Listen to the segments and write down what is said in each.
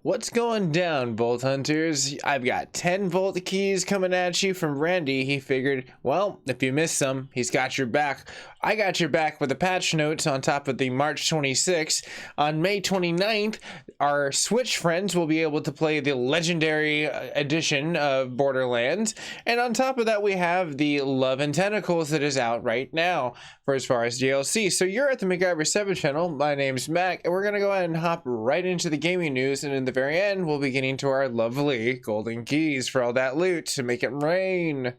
What's going down, Vault Hunters? I've got 10 Vault keys coming at you from Randy. He figured, well, if you miss some, he's got your back. I got your back with the patch notes on top of the March 26th. On May 29th, our Switch friends will be able to play the legendary edition of Borderlands. And on top of that, we have the Love and Tentacles that is out right now for as far as DLC. So you're at the MacGyver 7 channel. My name's Mac, and we're going to go ahead and hop right into the gaming news. And in the very end, we'll be getting to our lovely golden keys for all that loot to make it rain.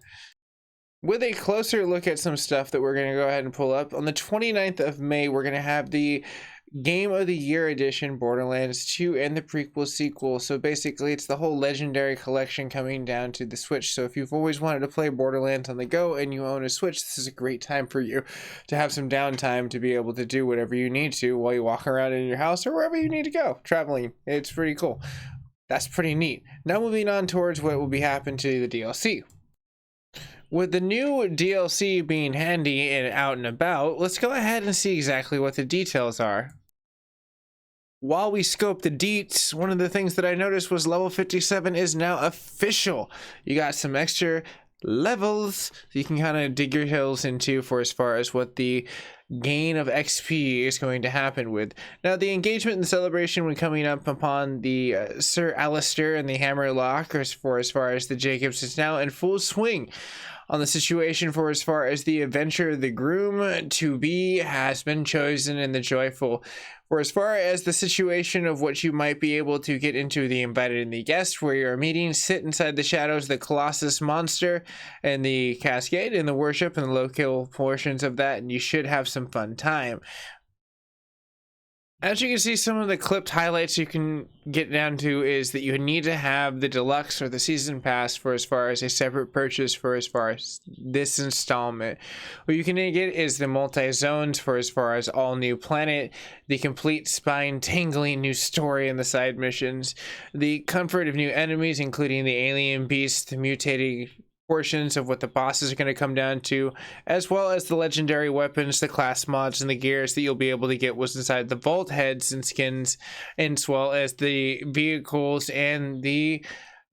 With a closer look at some stuff that we're going to go ahead and pull up, on the 29th of May, we're going to have the Game of the Year edition, Borderlands 2 and the prequel sequel. So basically, it's the whole legendary collection coming down to the Switch. So if you've always wanted to play Borderlands on the go and you own a Switch, this is a great time for you to have some downtime to be able to do whatever you need to while you walk around in your house or wherever you need to go, traveling. It's pretty cool. That's pretty neat. Now moving on towards what will be happening to the DLC. With the new DLC being handy and out and about, let's go ahead and see exactly what the details are. While we scope the deets, one of the things that I noticed was level 57 is now official. You got some extra levels you can kind of dig your heels into for as far as what the gain of XP is going to happen with. Now, the engagement and celebration when coming up upon the Sir Alistair and the Hammerlock, as far as the Jacobs, is now in full swing. On the situation for as far as the adventure, the groom to be has been chosen in the joyful. For as far as the situation of what you might be able to get into the invited and the guest, where you're meeting, sit inside the shadows, the Colossus monster and the cascade and the worship and the local portions of that, and you should have some fun time. As you can see, some of the clipped highlights you can get down to is that you need to have the deluxe or the season pass for as far as a separate purchase for as far as this installment. What you can get is the multi-zones for as far as all new planet, the complete spine-tingling new story and the side missions, the comfort of new enemies, including the alien beasts, the mutating portions of what the bosses are going to come down to, as well as the legendary weapons, the class mods, and the gears that you'll be able to get was inside the vault heads and skins, as well as the vehicles and the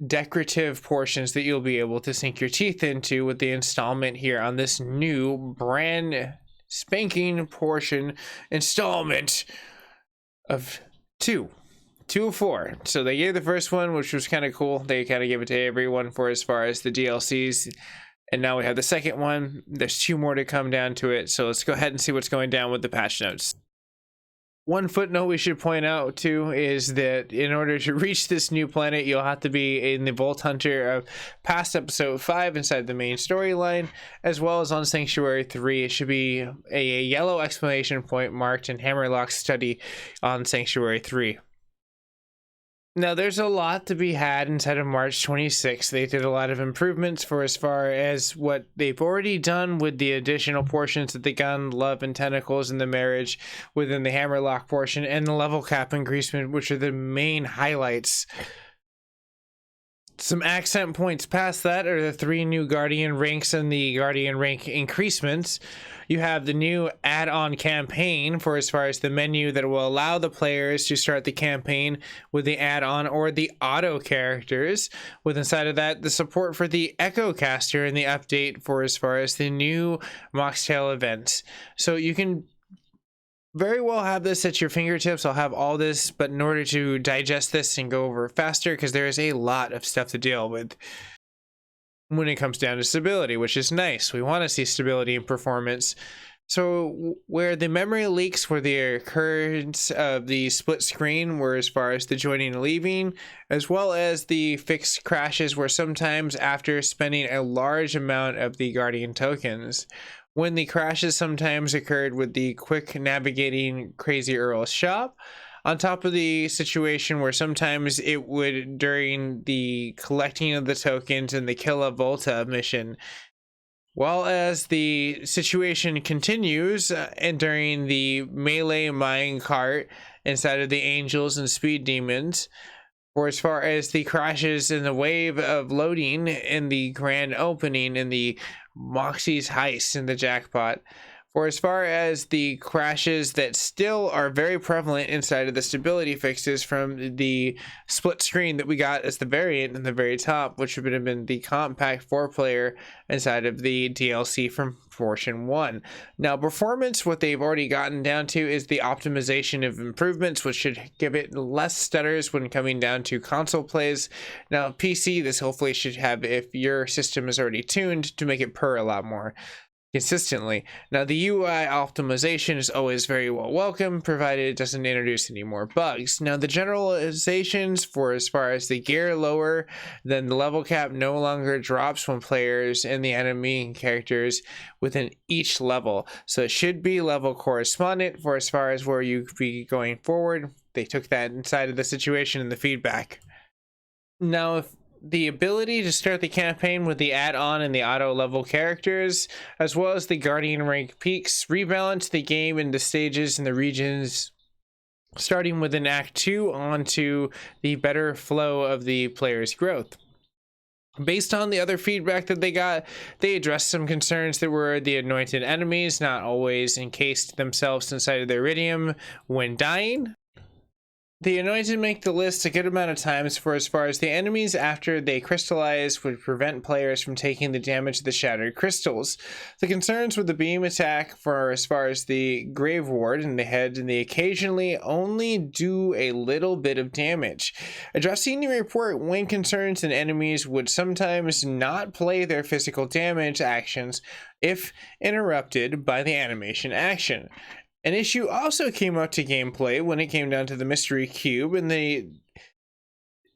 decorative portions that you'll be able to sink your teeth into with the installment here on this new brand spanking portion installment of 2 of 4. So they gave the first one, which was kind of cool. They kind of gave it to everyone for as far as the DLCs. And now we have the second one. There's 2 more to come down to it. So let's go ahead and see what's going down with the patch notes. One footnote we should point out too is that in order to reach this new planet, you'll have to be in the Vault Hunter of past episode 5 inside the main storyline, as well as on Sanctuary 3. It should be a yellow exclamation point marked in Hammerlock's study on Sanctuary 3. Now, there's a lot to be had inside of March 26th. They did a lot of improvements for as far as what they've already done with the additional portions of the gun, love, and tentacles, and the marriage within the Hammerlock portion, and the level cap increasement, which are the main highlights. Some accent points past that are the 3 new Guardian ranks and the Guardian rank increasements. You have the new add-on campaign for as far as the menu that will allow the players to start the campaign with the add-on or the auto characters. With inside of that, the support for the Echo Caster and the update for as far as the new Moxtail events. So you can very well have this at your fingertips. I'll have all this, but in order to digest this and go over faster, because there is a lot of stuff to deal with when it comes down to stability, which is nice. We want to see stability and performance. So where the memory leaks were the occurrence of the split screen were as far as the joining and leaving, as well as the fixed crashes were sometimes after spending a large amount of the Guardian tokens. When the crashes sometimes occurred with the quick navigating Crazy Earl's shop, on top of the situation where sometimes it would during the collecting of the tokens and the Kill a Volta mission, while as the situation continues and during the melee mine cart inside of the Angels and Speed Demons, or as far as the crashes in the wave of loading in the grand opening in the Moxie's heist in the jackpot. For as far as the crashes that still are very prevalent inside of the stability fixes from the split screen that we got as the variant in the very top, which would have been the compact 4-player inside of the DLC from portion 1. Now performance, what they've already gotten down to is the optimization of improvements, which should give it less stutters when coming down to console plays. Now PC, this hopefully should have, if your system is already tuned, to make it purr a lot more consistently. Now the UI optimization is always very well welcome, provided it doesn't introduce any more bugs. Now the generalizations for as far as the gear lower, then the level cap no longer drops when players and the enemy characters within each level, so it should be level correspondent for as far as where you could be going forward. They took that inside of the situation in the feedback. Now if the ability to start the campaign with the add-on and the auto level characters, as well as the guardian rank peaks, rebalance the game into stages and the regions, starting with an Act 2 onto the better flow of the player's growth. Based on the other feedback that they got, they addressed some concerns that were the anointed enemies not always encased themselves inside of their iridium when dying. The anointed make the list a good amount of times for as far as the enemies after they crystallize would prevent players from taking the damage of the shattered crystals. The concerns with the beam attack for as far as the grave ward in the head, and they occasionally only do a little bit of damage. Addressing the report when concerns and enemies would sometimes not play their physical damage actions if interrupted by the animation action. An issue also came up to gameplay when it came down to the mystery cube, and the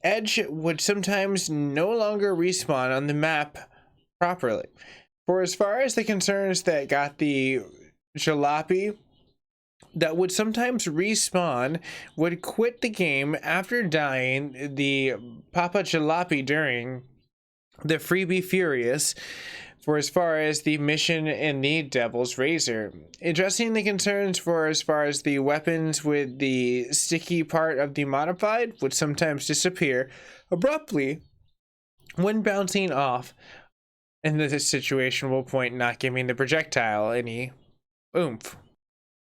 edge would sometimes no longer respawn on the map properly. For as far as the concerns that got the jalopy that would sometimes respawn would quit the game after dying, the Papa Jalopy during the Freebie Furious, for as far as the mission in the Devil's Razor. Addressing the concerns for as far as the weapons with the sticky part of the modified would sometimes disappear abruptly when bouncing off, and this situation will point not giving the projectile any oomph.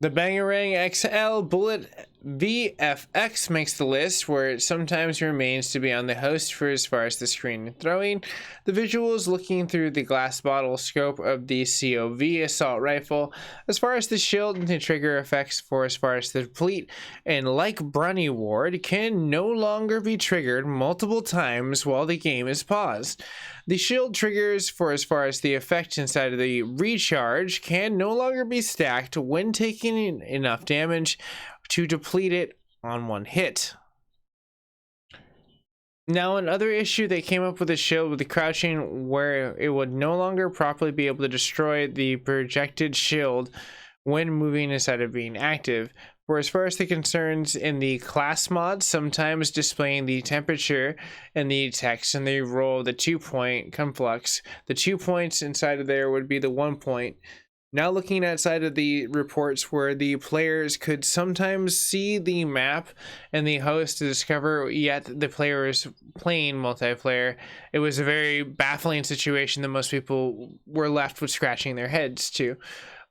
The Bangarang XL Bullet VFX makes the list, where it sometimes remains to be on the host for as far as the screen and throwing. The visuals looking through the glass bottle scope of the COV assault rifle, as far as the shield and the trigger effects for as far as the deplete, and like Brunny Ward, can no longer be triggered multiple times while the game is paused. The shield triggers for as far as the effect inside of the recharge can no longer be stacked when taking enough damage to deplete it on one hit. Now another issue that came up with the shield with the crouching, where it would no longer properly be able to destroy the projected shield when moving instead of being active. For as far as the concerns in the class mods, sometimes displaying the temperature and the text and the roll the 2-point conflux. The 2 points inside of there would be the 1 point. Now looking outside of the reports where the players could sometimes see the map and the host to discover yet the player is playing multiplayer, it was a very baffling situation that most people were left with scratching their heads to.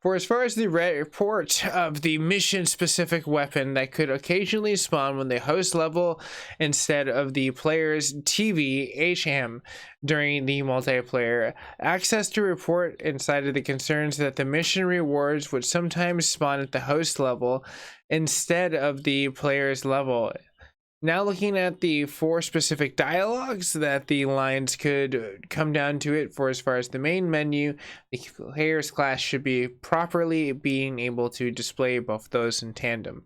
For as far as the report of the mission-specific weapon that could occasionally spawn when the host level instead of the player's TV HM during the multiplayer, access to report inside of the concerns that the mission rewards would sometimes spawn at the host level instead of the player's level. Now looking at the 4 specific dialogues that the lines could come down to it for as far as the main menu, the player's class should be properly being able to display both those in tandem.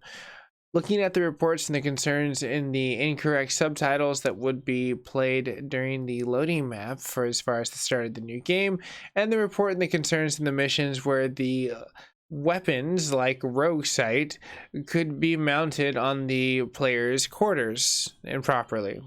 Looking at the reports and the concerns in the incorrect subtitles that would be played during the loading map for as far as the start of the new game, and the report and the concerns in the missions where the weapons like rogue sight could be mounted on the player's quarters improperly.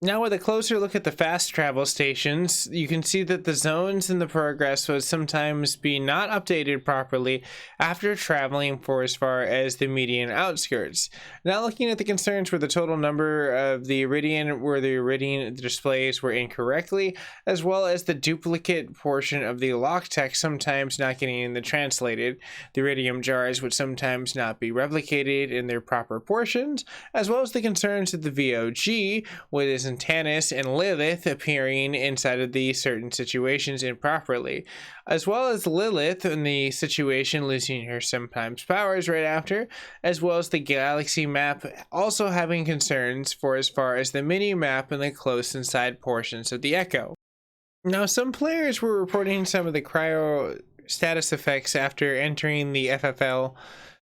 Now with a closer look at the fast travel stations, you can see that the zones in the progress would sometimes be not updated properly after traveling for as far as the median outskirts. Now looking at the concerns where the total number of the iridium displays were incorrectly, as well as the duplicate portion of the lock text sometimes not getting translated. The iridium jars would sometimes not be replicated in their proper portions, as well as the concerns of the VOG with Tannis and Lilith appearing inside of the certain situations improperly, as well as Lilith in the situation losing her sometimes powers right after, as well as the galaxy map also having concerns for as far as the mini map and the close and side portions of the Echo. Now some players were reporting some of the cryo status effects after entering the FFL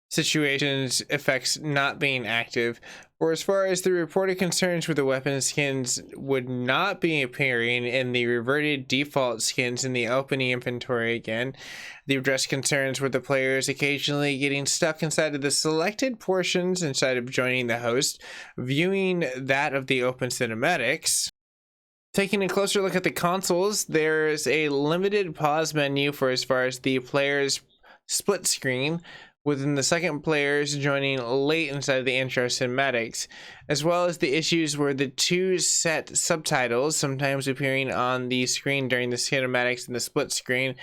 situations effects not being active, or as far as the reported concerns with the weapon skins would not be appearing in the reverted default skins in the opening inventory again. The addressed concerns with the players occasionally getting stuck inside of the selected portions inside of joining the host, viewing that of the open cinematics. Taking a closer look at the consoles, there's a limited pause menu for as far as the player's split screen, within the second players joining late inside of the intro cinematics, as well as the issues where the two set subtitles sometimes appearing on the screen during the cinematics and the split screen,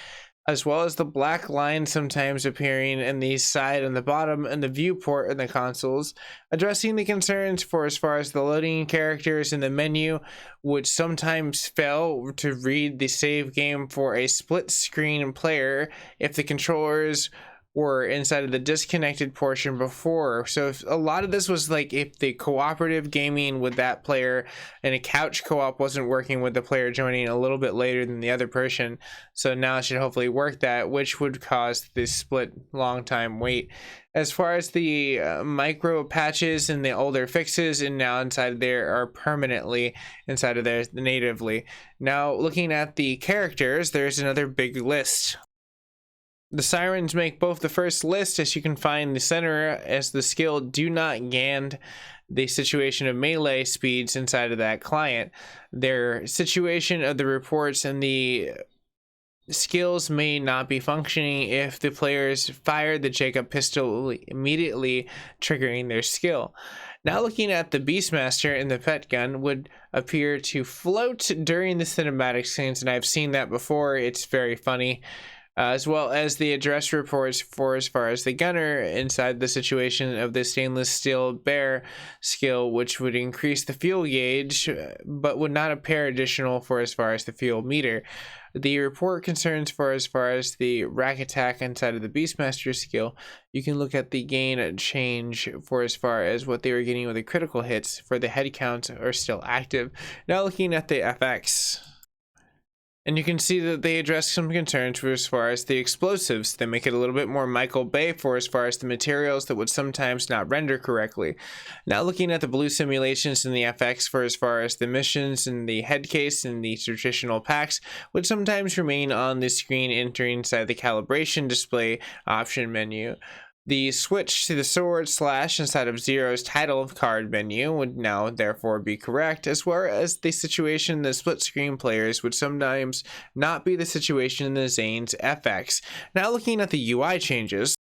as well as the black line sometimes appearing in the side and the bottom and the viewport in the consoles, addressing the concerns for as far as the loading characters in the menu would sometimes fail to read the save game for a split screen player if the controllers were inside of the disconnected portion before. So if a lot of this was like if the cooperative gaming with that player and a couch co-op wasn't working with the player joining a little bit later than the other person. So now it should hopefully work that, which would cause this split long time wait. As far as the micro patches and the older fixes, and now inside there are permanently inside of there natively. Now looking at the characters, there's another big list. The sirens make both the first list, as you can find the center as the skill do not GAN the situation of melee speeds inside of that client. Their situation of the reports and the skills may not be functioning if the players fire the Jacob pistol immediately, triggering their skill. Now looking at the Beastmaster and the pet gun would appear to float during the cinematic scenes, and I've seen that before. It's very funny. As well as the address reports for as far as the gunner inside the situation of the stainless steel bear skill, which would increase the fuel gauge but would not appear additional for as far as the fuel meter. The report concerns for as far as the rack attack inside of the Beastmaster skill. You can look at the gain change for as far as what they were getting with the critical hits for the head counts are still active. Now looking at the FX. And you can see that they address some concerns for as far as the explosives. They make it a little bit more Michael Bay for as far as the materials that would sometimes not render correctly. Now looking at the blue simulations and the FX for as far as the missions and the head case and the traditional packs would sometimes remain on the screen entering inside the calibration display option menu. The switch to the sword slash inside of Zero's title card menu would now therefore be correct, as well as the situation the split screen players would sometimes not be the situation in the Zane's FX. Now looking at the UI changes,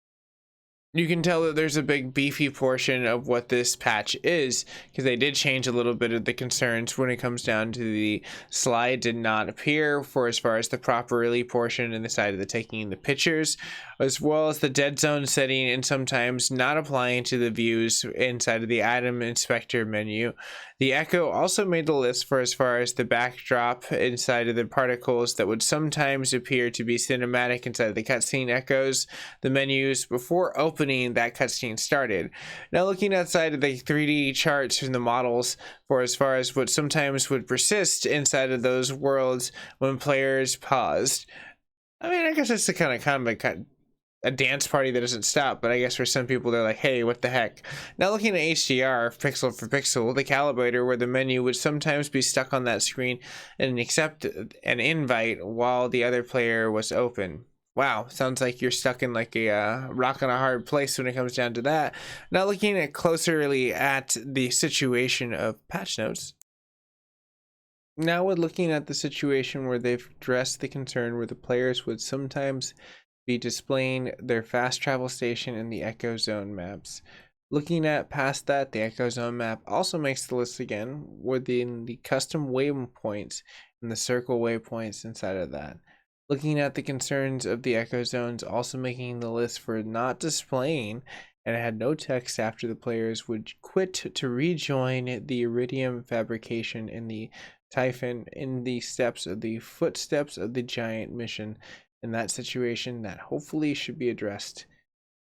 you can tell that there's a big beefy portion of what this patch is, because they did change a little bit of the concerns when it comes down to the slide did not appear for as far as the properly portion in the side of the taking the pictures, as well as the dead zone setting and sometimes not applying to the views inside of the item inspector menu. The Echo also made the list for as far as the backdrop inside of the particles that would sometimes appear to be cinematic inside of the cutscene echoes, the menus before opening that cutscene started. Now looking outside of the 3D charts and the models for as far as what sometimes would persist inside of those worlds when players paused. I mean, I guess it's a kind of a dance party that doesn't stop, but I guess for some people they're like, hey, what the heck. Now looking at HDR pixel for pixel, the calibrator where the menu would sometimes be stuck on that screen and accept an invite while the other player was open. Wow, sounds like you're stuck in like a rock on a hard place when it comes down to that. Now looking at closerly at the situation of patch notes. Now we're looking at the situation where they've addressed the concern where the players would sometimes be displaying their fast travel station in the Echo Zone maps. Looking at past that, the Echo Zone map also makes the list again within the custom waypoints and the circle waypoints inside of that. Looking at the concerns of the Echo Zones also making the list for not displaying, and it had no text after the players would quit to rejoin the iridium fabrication in the Typhon in the steps of the footsteps of the giant mission. In that situation, that hopefully should be addressed.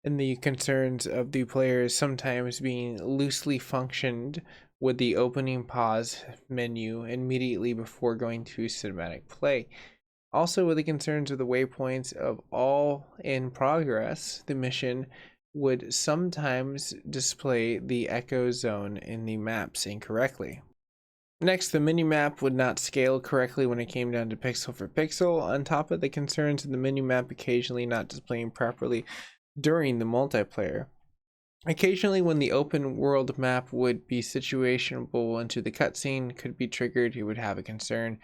And the concerns of the players sometimes being loosely functioned with the opening pause menu immediately before going to cinematic play. Also, with the concerns of the waypoints of all in progress, the mission would sometimes display the echo zone in the maps incorrectly. Next, the minimap would not scale correctly when it came down to pixel for pixel, on top of the concerns of the minimap occasionally not displaying properly during the multiplayer. Occasionally, when the open world map would be situationable into the cutscene could be triggered, it would have a concern,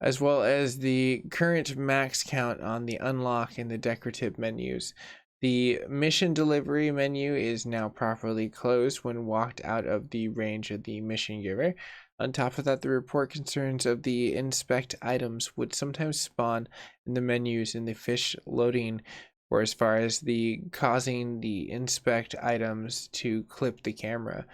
as well as the current max count on the unlock and the decorative menus. The mission delivery menu is now properly closed when walked out of the range of the mission giver. On top of that, the report concerns of the inspect items would sometimes spawn in the menus in the fish loading, or as far as the causing the inspect items to clip the camera.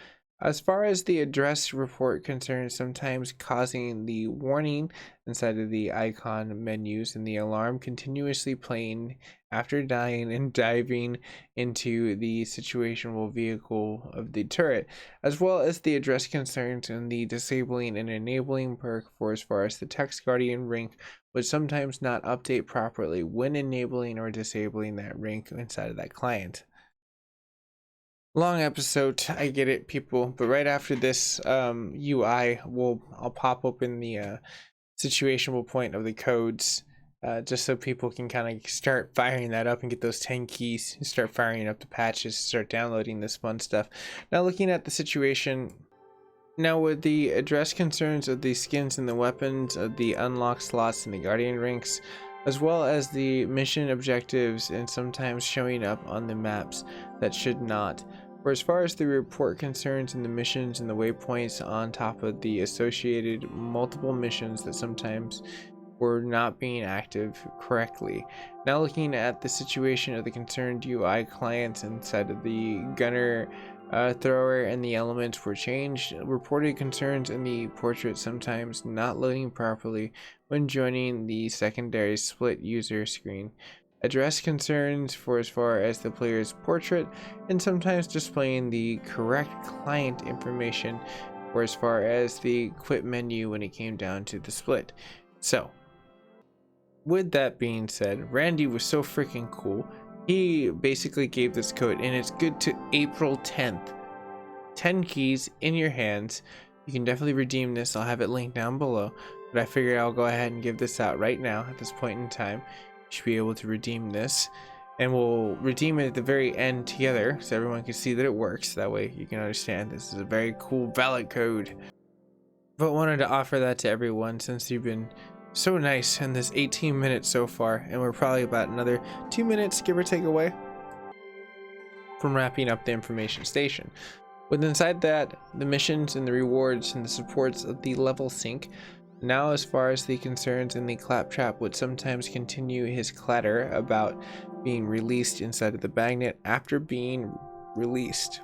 As far as the address report concerns, sometimes causing the warning inside of the icon menus and the alarm continuously playing after dying and diving into the situational vehicle of the turret, as well as the address concerns and the disabling and enabling perk for as far as the text guardian rank would sometimes not update properly when enabling or disabling that rank inside of that client. Long episode, I get it, people, but right after this UI I'll pop open the situational point of the codes, just so people can kind of start firing that up and get those 10 keys, start firing up the patches, start downloading this fun stuff. Now looking at the situation now with the address concerns of the skins and the weapons of the unlock slots and the guardian ranks, as well as the mission objectives and sometimes showing up on the maps that should not. For as far as the report concerns and the missions and the waypoints on top of the associated multiple missions that sometimes were not being active correctly. Now looking at the situation of the concerned UI clients inside of the gunner, thrower, and the elements were changed. Reported concerns in the portrait sometimes not loading properly when joining the secondary split user screen. Address concerns for as far as the player's portrait and sometimes displaying the correct client information for as far as the quit menu when it came down to the split. So with that being said, Randy was so freaking cool. He basically gave this code and it's good to April 10th. 10 keys in your hands. You can definitely redeem this. I'll have it linked down below, but I figured I'll go ahead and give this out right now at this point in time. You should be able to redeem this, and we'll redeem it at the very end together so everyone can see that it works. That way you can understand this is a very cool valid code. But wanted to offer that to everyone since you've been so nice in this 18 minutes so far, and we're probably about another 2 minutes give or take away from wrapping up the information station. With inside that, the missions and the rewards and the supports of the level sync. Now as far as the concerns in the claptrap would sometimes continue his clatter about being released inside of the magnet after being released.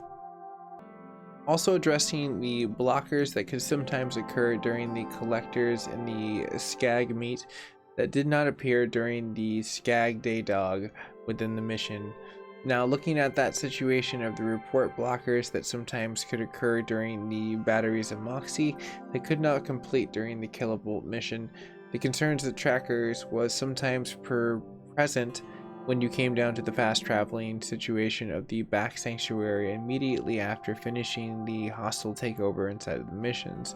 Also addressing the blockers that could sometimes occur during the collectors and the skag meet that did not appear during the skag day dog within the mission. Now looking at that situation of the report blockers that sometimes could occur during the batteries of Moxie that could not complete during the Killabolt mission, the concerns of the trackers was sometimes present when you came down to the fast traveling situation of the back sanctuary immediately after finishing the hostile takeover inside of the missions.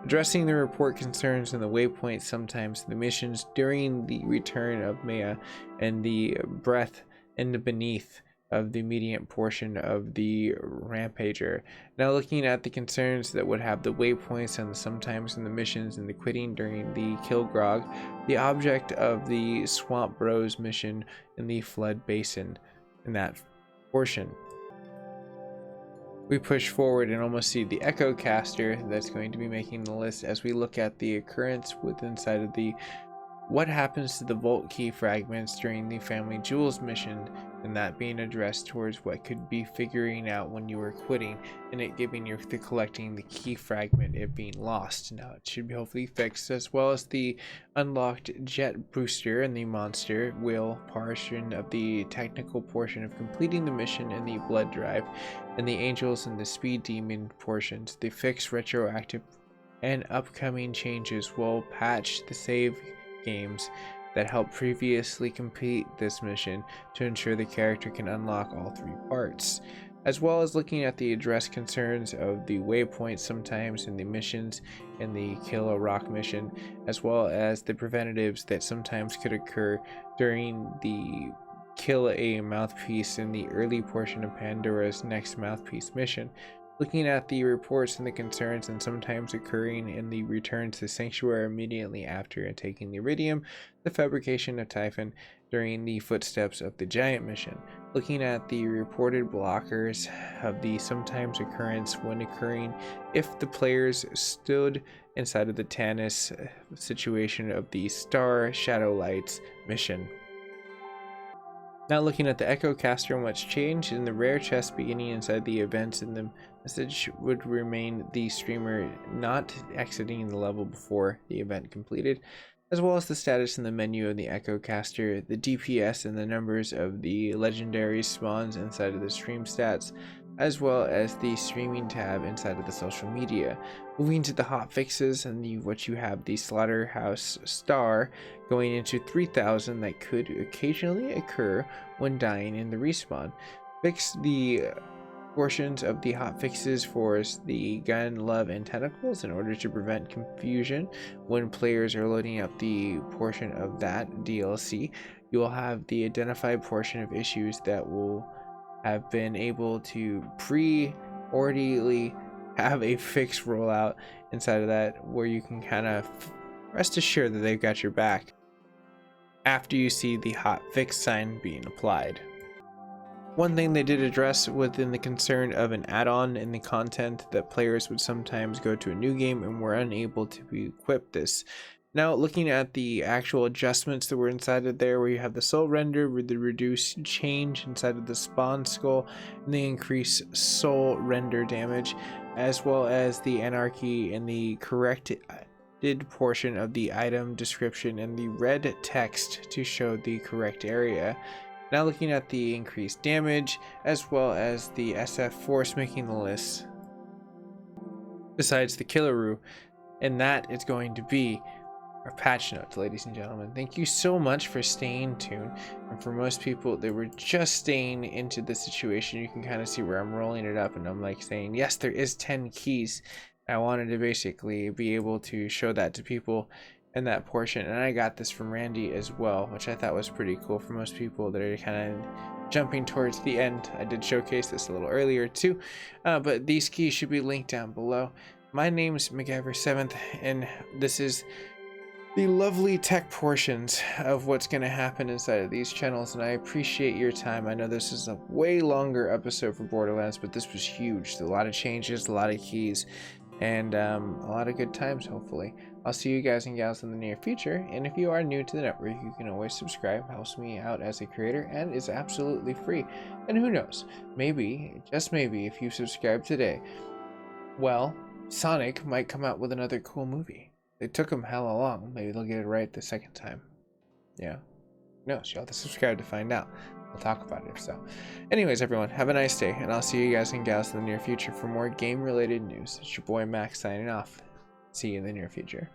Addressing the report concerns and the waypoints sometimes the missions during the return of Maya and the breath and the beneath of the median portion of the Rampager. Now looking at the concerns that would have the waypoints and sometimes in the missions and the quitting during the Kill Grog, the object of the Swamp Bros mission in the Flood Basin in that portion. We push forward and almost see the Echo Caster that's going to be making the list as we look at the occurrence within inside of the what happens to the Vault Key fragments during the Family Jewels mission, and that being addressed towards what could be figuring out when you were quitting and it giving you the collecting the key fragment, it being lost. Now it should be hopefully fixed, as well as the unlocked jet booster and the monster wheel portion of the technical portion of completing the mission and the blood drive, and the angels and the speed demon portions. The fixed retroactive and upcoming changes will patch the save games that helped previously complete this mission to ensure the character can unlock all 3 parts, as well as looking at the address concerns of the waypoints sometimes in the missions and the Kill a Rock mission, as well as the preventatives that sometimes could occur during the Kill a Mouthpiece in the early portion of Pandora's Next Mouthpiece mission. Looking at the reports and the concerns and sometimes occurring in the return to the sanctuary immediately after taking the iridium, the fabrication of Typhon during the footsteps of the giant mission. Looking at the reported blockers of the sometimes occurrence when occurring if the players stood inside of the Tanis situation of the Star Shadow Lights mission. Now looking at the Echo Caster and what's changed in the rare chest beginning inside the events, and the message would remain the streamer not exiting the level before the event completed, as well as the status in the menu of the Echo Caster, the DPS and the numbers of the legendary spawns inside of the stream stats, as well as the streaming tab inside of the social media. Moving to the hotfixes and what you have the Slaughterhouse Star going into 3000 that could occasionally occur when dying in the respawn. Fix the portions of the hotfixes for the Gun, Love, and Tentacles in order to prevent confusion when players are loading up the portion of that DLC. You will have the identified portion of issues that will have been able to pre-orderly have a fix rollout inside of that, where you can kind of rest assured that they've got your back after you see the hot fix sign being applied. One thing they did address within the concern of an add-on in the content that players would sometimes go to a new game and were unable to equip this. Now looking at the actual adjustments that were inside of there, where you have the soul render with the reduced change inside of the spawn skull and the increased soul render damage, as well as the anarchy and the corrected portion of the item description and the red text to show the correct area. Now looking at the increased damage, as well as the SF force making the list, besides the Killaroo, and that is going to be our patch notes, ladies and gentlemen. Thank you so much for staying tuned, and for most people that were just staying into the situation, you can kind of see where I'm rolling it up and I'm like saying, yes, there is 10 keys. I wanted to basically be able to show that to people in that portion, and I got this from Randy as well, which I thought was pretty cool for most people that are kind of jumping towards the end. I did showcase this a little earlier too, but these keys should be linked down below. My name's McGavver7th, and this is the lovely tech portions of what's going to happen inside of these channels, and I appreciate your time. I know this is a way longer episode for Borderlands, but this was huge. A lot of changes, a lot of keys, and a lot of good times, hopefully. I'll see you guys and gals in the near future, and if you are new to the network, you can always subscribe. Helps me out as a creator and is absolutely free. And who knows, maybe, just maybe, if you subscribe today, well, Sonic might come out with another cool movie. It took them hella long. Maybe they'll get it right the second time. Yeah. No, so you'll have to subscribe to find out. We'll talk about it if so. Anyways, everyone, have a nice day, and I'll see you guys and gals in the near future for more game-related news. It's your boy Max signing off. See you in the near future.